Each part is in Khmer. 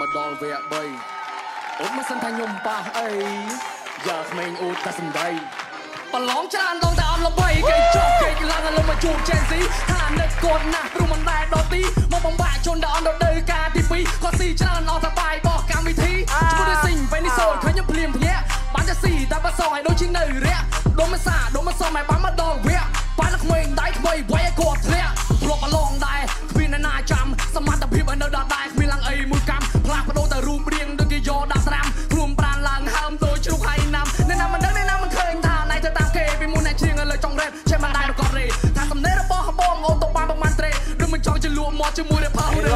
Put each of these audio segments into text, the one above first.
មកដល់វគ្គ3អូនមិនសិនថាខ្ញុំប៉ះអីយ៉ាក្មេងអូនតែសំដីប្រឡងច្រើនដងតែអត់ល្បីគេចប់គេឡើងលំមកជួបជេនស៊ីថានឹកគាត់ណាស់ព្រោះមិនដែរដល់ទីមកបំបាក់ជន់ដល់អត់ដល់ការទី2គាត់ស៊ីច្រើនអស់តែបាយបោះកម្មវិធីជាមួយដូចស៊ីងពេលនេះសូនឃើញខ្ញុំភ្លាមភ្ញាក់បានតែស៊ីតែបើសងឲ្យដូចជានៅរាក់ដុំមិនសាដុំមិនសមឲ្យបានមកដល់វគ្គបានតែក្មេងដៃថ្មីវាយឲ្យគាត់ធ្លាក់ធ្លាប់ប្រឡងដែរគ្មានណាចាំសមត្ថភាពឲ្យនៅដល់ដែរគ្មានឡើងអីមួយកម្មផ្លាស់ប្ដូរតែរូបរាងដូចគេយកដាក់ស្រាំខ្លួនប្រានឡើងហើមដូចជ្រូកហើយណាំអ្នកណាមិនដឹងអ្នកណាមិនឃើញថាណៃទៅតាមគេពីមុនអ្នកជ្រៀងឲ្យលើចុងរ៉េបចេះមិនដែរប្រកបរេថាសំណេររបស់បងអូនទៅបានប្រមាណត្រេដូចមិនចង់ជលក់មកជាមួយរផាហូរលេ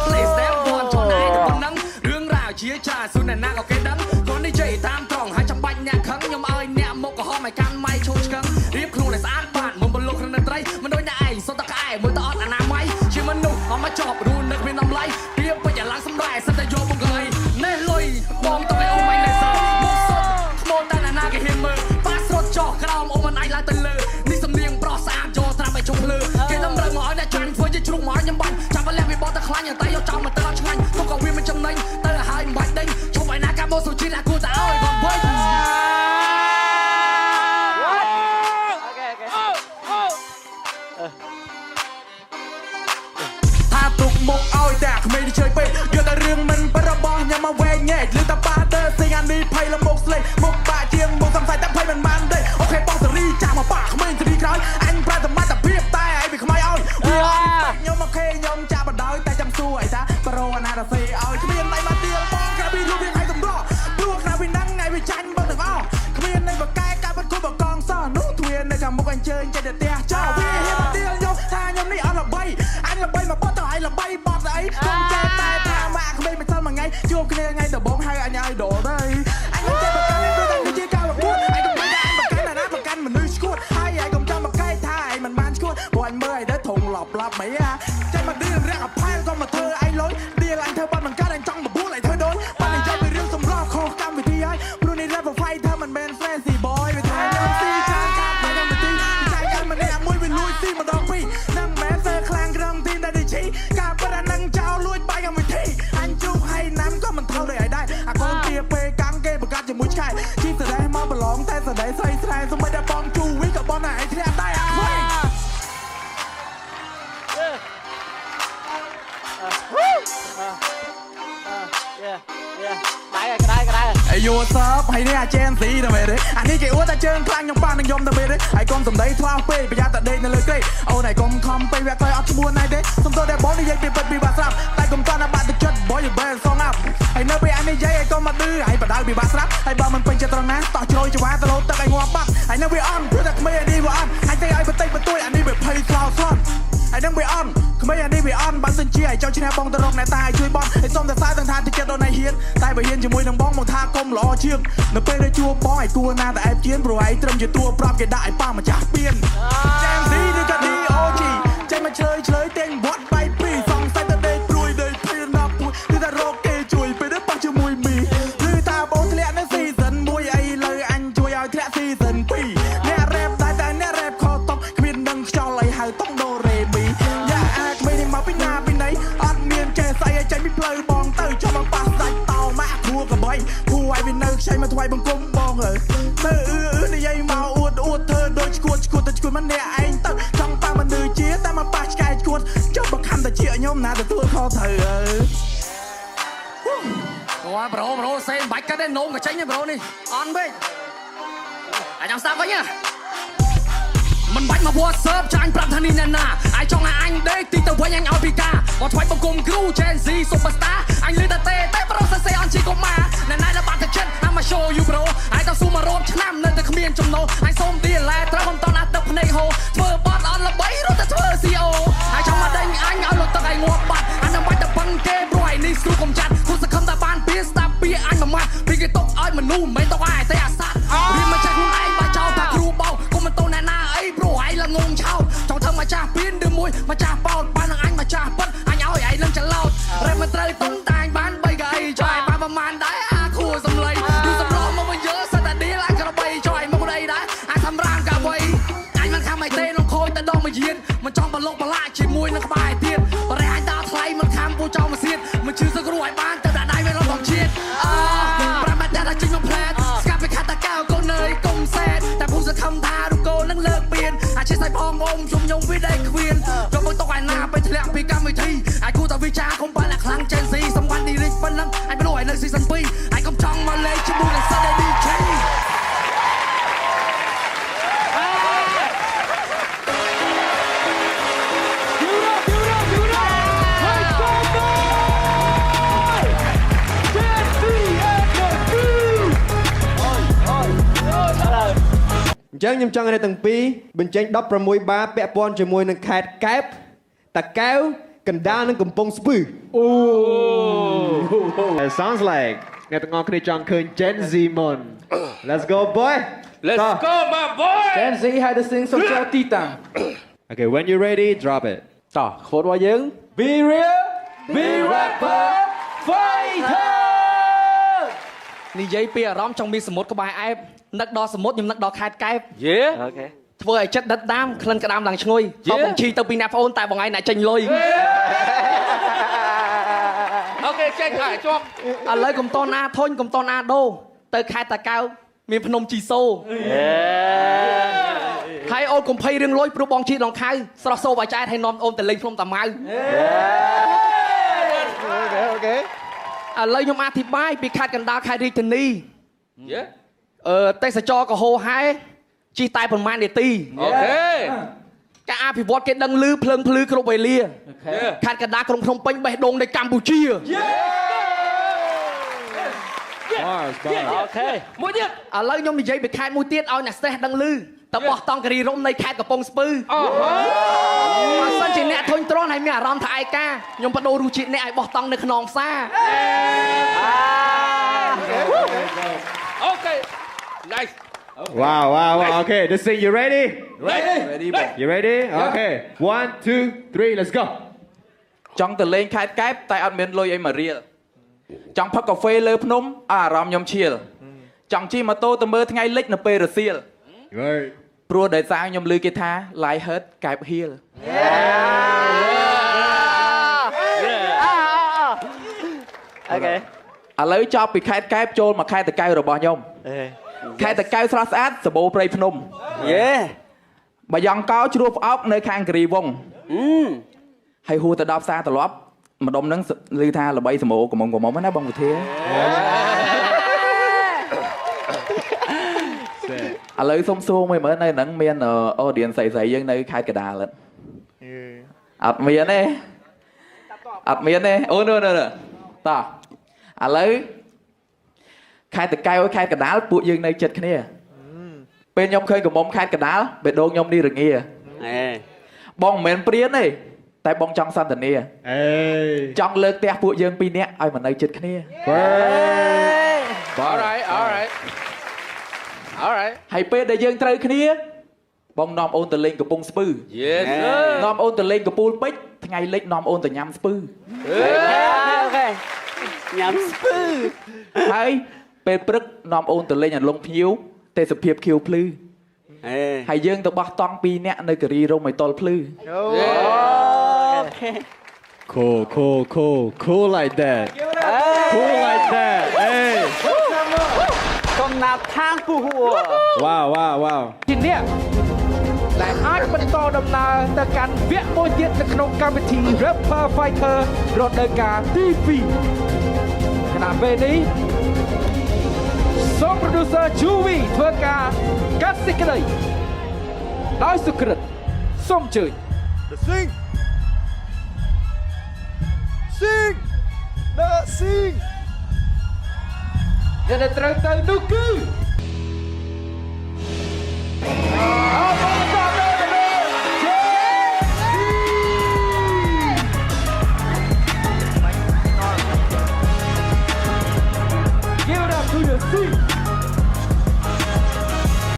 Please step on ចង់ណៃទៅប៉ុណ្ណឹងរឿងរ៉ាវជាច្រើនសុនអ្នកណាក៏គេដឹងគាត់និយាយតាមត្រង់ហើយចាំបាច់អ្នកខឹងខ្ញុំឲ្យអ្នកមកកំហំឲ្យកាន់ម៉ៃឈោឆ្កឹងរៀបខ្លួនឲ្យស្អាតបានមិនបលុកក្នុងតន្ត្រីមិនដូចអ្នកឯងសុទ្ធតែក្អែមើលទៅអត់អនាម័យជាមនុស្សអត់មកចប់រួននឹកមានតម្លៃពីពេញអាឡើងសម្ដែងសិតតែយកមកកលៃនេះលុយបងទៅឲ្យអូម៉ៃណែសមកសុទ្ធខ្មោចតែណាគេហ៊ានមើលប៉ាស្រត់ចោះក្រោមអូមិនអាចឡើងទៅលើនេះសំនៀងប្រុសស្អាតយកត្រាប់ឲ្យជុំភ្លឺគេតម្រូវមកឲ្យអ្នកចាញ់ធ្វើជាជ្រុកមកឲ្យខ្ញុំបាញ់ចាំបលះវាបោះតែខ្លាញ់តែយកចោលមកទៅអត់ឆ្ងាញ់ទុកក៏វាមិនចំណេញទៅឲ្យមិនបាច់ដេញជុំឲ្យណាកាបោសុជីណាគួរតែឲ្យគាត់វិញថាទុកមុខឲ្យតែក្មេងជើយពេកយកតែរឿងមិនបរបស់ញ៉ាំមកវែងញែកឬតែប៉ាទៅសេងអានេះភ័យលំមុខស្លេកមុខបាក់ជាងមុខសំសាយតែភ័យមិនបានទេអូខេបងសេរីចាស់មកប៉ាក្មេងសេរីក្រោយអញប្រសមត្ថភាពតែឲ្យវាខ្មៅឲ្យវាខ្ញុំអូខេខ្ញុំចាក់បដោយតែចាំសួរអីថាប្រូអាណារ៉ាសេឲ្យគ្មានដៃមកទៀលបងក្រៅពីរូបរាងឲ្យសម្រស់ព្រោះក្រៅពីហ្នឹងឲ្យវាចាញ់បងទាំងអស់គ្មាននៃបកែកាប់មិនគប់បកងសោះនោះទ្វារនៅខាងមុខអញ្ជើញចេះតែផ្ទះចោលវាហ៊ានមកទៀលខ្ញុំថាខ្ញុំនេះអត់ល្បីអញល្បីមកបត់ទៅឲ្យល្បីបត់ស្អីកុំចេះតែថាម៉ាក់ក្មេងមិនសិនមួយថ្ងៃជួបគ្នាថ្ងៃដំបូងហៅអញឲ្យដូរទៅអញមិនចេះបកកាន់ព្រោះតែគឺជាការប្រកួតអញកុំដឹងថាអញបកកាន់ណាបកកាន់មនុស្សឈួតហើយអញកុំចាំបកែថាអញមិនបានឈួតព្រោះអញមើលឲ្យទៅធំឡប់ឡប់មិនហ่าចេះមកឌីលរាក់អផែលក៏មកធ្វើអញលុយឌីលអញធ្វើបាត់មិនកើតអញចង់បបួលឲ្យធ្វើដូចបាត់និយាយពីរឿងសម្រាប់ខុសកម្មវិធីហើយព្រោះនេះ rap fight ធ្វើមិនមែន fancy boy វាថាខ្ញុំស៊ីច្រើនកាប់នៅកម្មវិធីចាយកាន់ម្នាក់មួយវាលួចស៊ីម្ដងពីរនឹងមែនសើខ្លាំងក្រុមទីមដែលដូចជីការប៉ះនឹងចោលលួចបាយកម្មវិធីអញជុកហើយណាំក៏មិនថោដូចឲ្យដែរអាកូនទាពេលកាំងគេប្រកាសជាមួយឆ្កែជីសដែរមកប្រឡងតែសដែរស្រីស្រែសម្បត្តិតែបងជូវិញក៏បងឯងធ្លាក់ដែរអាខ្វៃអាយូសបហើយនេះអាជេនស៊ីទៅមែនទេអានេះគេអួតតែជើងខ្លាំងខ្ញុំប៉ះនឹងខ្ញុំទៅមែនទេហើយកុំសំដីថ្លោពេកប្រយ័ត្នតែដេកនៅលើក្រេកអូនឯងកុំខំពេកវាក្រោយអត់ឈ្មោះណៃទេសុំទោសតែបងនិយាយពីពិតពីបាក់ស្រាប់តែកុំតន់តែបាក់ទឹកចិត្តបងយបែលសងអាប់ហើយនៅពេលអញនិយាយឲ្យកុំមកឌឺហើយបដៅពីបាក់ស្រាប់ហើយបើមិនពេញចិត្តត្រង់ណាតោះជ្រោយច្វាទៅលោទឹកឲ្យងាប់បាត់ហើយនៅវាអន់ព្រោះតែក្មេងអានេះវាអន់អញតែឲ្យបន្តិចបន្តួចអានេះវាភ័យខ្លោចស្លន់ហើយនឹងវាអន់ក្មេងអានេះវាអន់បើសិនជាឲ្យចង់ឈ្នះបងទៅរកអ្នកតាឲ្យជួយបត់ឲ្យសុំតែសារទាំងថាតិចចិត្តដល់ណៃហ៊ានតែបើហ៊ានជាមួយនឹងបងមកថាកុំល្អជាងនៅពេលដែលជួបបងឲ្យគួរណាតែអែបជៀនព្រោះឯងត្រឹមជាតួប្រាប់គេដាក់ឲ្យប៉ាម្ចាស់ពៀនចាមស៊ីឬក៏ឌីអូជីចេញមកឆ្លើយទាំងវត្តបៃពីសងសាច់តែដេកព្រួយដេកព្រៀនដល់ពួយគឺថារកគេជួយពេលទៅប៉ះជាមួយមីឬថាបងធ្លាក់នៅស៊ីសិន1អីលើអញជួយឲ្យធ្លាក់ស៊ីសិន2អ្នករ៉េបតែអ្នករ៉េបខតបគ្មាននឹងខ្យល់អីហៅតុងដូរ៉េមីយ៉ាអាក្មេងនេះមកពីណាពីណីអត់មានចេះស្អីឲ្យចេញពីផ្លូវបងទៅចាំមកប៉ះសាច់តោម៉ាក់គួរកបីគួរឲ្យវានៅខ្ចីមកថ្វាយបង្គំបងទៅនិយាយមកអួតធ្វើដូចឈួតទៅឈួតម្នាក់ឯងទៅចង់ប៉ះមនុស្សជាតែមកប៉ះឆ្កែឈួតចុះបើខំតែជាខ្ញុំណាទទួលខុសត្រូវអូប្រូសេមិនបាច់កាត់ទេនោមក៏ចេញទេប្រូនេះអន់ពេកអាចចាំស្ដាប់វិញណាមិនបាច់មកវត្តសើបចាញ់ប្រាប់ថានេះអ្នកណាអាចចង់ឲ្យអញដេកទីទៅវិញអញឲ្យពីការមកថ្វាយបង្គំគ្រូ Gen Z Superstar អញលឺតែប្រុសសេអនជីកុមារអ្នកណាដែលបាត់ទឹកចិត្ត I'ma show you bro ហើយតស៊ូមករោបឆ្នាំនៅតែគ្មានចំណូលអញសូមឌីឡែត្រូវមិនតន់អាទឹកភ្នែកហូធ្វើបត់អត់ល្បីរត់តែធ្វើ CO ហើយចង់មកដេញអញឲ្យលុតទឹកឲ្យងាប់បាត់អញនឹងបាច់តែប៉ុនគេព្រោះឯនេះស្រួលកុំចាត់គូសង្ឃឹមតែបានពីស្ដាប់ពីអញមួយម៉ាត់ពីគេຕົកឲ្យមនុស្សមិនຕົកឲ្យតែអាសត្វរៀនមកចេះខ្លួនឯងបាច់ចោលថាគ្រូបោកុំមិនតូនអ្នកណាអីព្រោះឯងល្ងងឆោតចង់ធ្វើម្ចាស់ពៀនឬមួយម្ចាស់បោតបាននឹងអញម្ចាស់ប៉ិនអញឲ្យឯងនឹងច្រឡោតរ៉េបមិនត្រូវតុនតែអញបាន3កៅអីចុះឯងបានប្រមាណដែរអាខួរសំឡេងយូរសម្រោមកវិញយើសិតតែឌីលអញក្របីចុះឯងមកអីដែរអញសម្រាមកាវៃអញមិនខំឲ្យទេនឹងខូចតែដងមួយយានមិនចង់បលុកបលាក់ជាមួយនឹងក្បែរទៀតបរិះអញដល់ថ្លៃមិនខំពូចោលមកសៀតមិនជឿសឹករួចឲ្យបានទៅ มชุมยงวิได้เควียนเราเพิ่งต้องไอ้หน้าไปแถลงปีกรรมวิธีไอ้กูแต่วิชาคงไปหลักครั้งเจนซีสำคัญดีริชปันนั้นไอ้ไม่รู้ไอ้ในซีซั่นปีไอ้กำจังมาเลยชิบูในซาเดดีเคចឹងខ្ញុំចង់ឲ្យទាំងពីរបញ្ចេញ16បាពាក់ព័ន្ធជាមួយនឹងខេត្តកែបតាកែវកណ្ដាលនិងកំពង់ស្ពឺ It sounds like អ្នកទាំងអស់គ្នាចង់ឃើញ Gen Z Mon Let's go boy Let's go my boy Gen Z ហើយទៅ sing social ទីតាំង Okay when you ready drop it តោះខូតរបស់យើង Be real Be rapper fighter និយាយពីអារម្មណ៍ចង់មានសមុទ្រក្បែរអែបនឹកដល់សមុទ្រខ្ញុំនឹកដល់ខេត្តកែប Yeah អូខេ ធ្វើឲ្យចិត្តដិតដាមក្លិនក្តាមឡើងឈ្ងុយតបបញ្ជីទៅពីអ្នកប្អូនតែបងឯងអ្នកចេញលុយ អូខេចេញហើយជាប់ ឥឡូវកំតណាធុញកំតណាដូទៅខេត្តតាកែវមានភ្នំជីសូហើយអូនកុំភ័យរឿងលុយព្រោះបងជីដងខៅស្រស់សូបឲ្យចែកឲ្យនាំអូនទៅលេងភ្នំតាម៉ៅ អូខេ ឥឡូវខ្ញុំអធិប្បាយពីខេត្តកណ្ដាលខេត្តរាជធានី Yeah ទេសចរកហោហែជិះតែប្រហែលនាទី អូខេ ការអភិវឌ្ឍគេដឹងឮភ្លើងភ្លឺគ្រប់វេលាខេត្តកណ្ដាលក្រុងភ្នំពេញបេះដូងនៃកម្ពុជា អូខេ មួយទៀត ឥឡូវខ្ញុំនិយាយពីខេត្តមួយទៀតឲ្យអ្នកសេះដឹងឮតបោះតង់គិរីរំនៃខេត្តកំពង់ស្ពឺ អូហូ បើសិនជាអ្នកធុញទ្រាន់ហើយមានអារម្មណ៍ថាឯកាខ្ញុំបដូររសជាតិអ្នកឲ្យបោះតង់នៅខ្នងផ្សារ អូខេ nice Wow Okay this thing you ready ready You ready Okay 1 2 3 let's go ចង់ទៅលេងខេត្តកែបតែអត់មានលុយអីមករៀលចង់ផឹកកាហ្វេលើភ្នំអារម្មណ៍ខ្ញុំឈៀលចង់ជិះម៉ូតូទៅមើលថ្ងៃលិចនៅពេលរសៀល Right ព្រោះដោយសារខ្ញុំឮគេថា Light Hurt កែបហៀលអូខេឥឡូវចប់ពីខេត្តកែបចូលមកខេត្តតាកែវរបស់ខ្ញុំខេត្តតាកែវស្រស់ស្អាតសបោព្រៃភ្នំយេបាយ៉ង់កោជ្រោះផ្អោកនៅខាងគិរីវង្សហើយហួរទៅដល់ផ្សារត្រឡប់ម្ដុំហ្នឹងឮថាល្បីសមោកំមុំណាបងវិធាឥឡូវសុំសួរមួយមើលនៅហ្នឹងមាន audience ស្រីៗយើងនៅខេត្តកណ្ដាលអត់មានទេអូនតោះឥឡូវខេត្តតាកែវខេត្តកណ្ដាលពួកយើងនៅចិត្តគ្នាពេលខ្ញុំឃើញកំមុំខេត្តកណ្ដាលបេះដូងខ្ញុំនេះរងាបងមិនមែនព្រានទេតែបងចង់សន្ទនា ចង់លើកផ្ទះពួកយើងពីរនាក់ឲ្យមកនៅចិត្តគ្នា alright ហើយពេលដែលយើងត្រូវគ្នាបងនាំអូនទៅលេងកំពង់ស្ពឺ Yes នាំអូនទៅលេងកំពូលពេជ្រថ្ងៃលិចនាំអូនទៅញ៉ាំស្ពឺញ៉ាំស្ពឺហើយពេលព្រឹកនាំអូនទៅលេងអន្លង់ភ្ញៀវទេសភាពខៀវភ្លឺហើយយើងទៅបោះតង់ពីរនាក់នៅគិរីរំឲ្យតល់ភ្លឺ Cool like that Hey កំណាប់ທາງពូហួរ Wow ជាអ្នកដែលអាចបន្តដំណើរទៅកាន់វគ្គមួយទៀតនៅក្នុងកម្មវិធី Rapper Fighter រដូវកាលទី2ខណៈពេលនេះសូម producer Juvi ធ្វើការកាត់សេចក្តីដោយសុក្រិតសូមអញ្ជើញ Sing ដែលត្រូវទៅនោះគឺ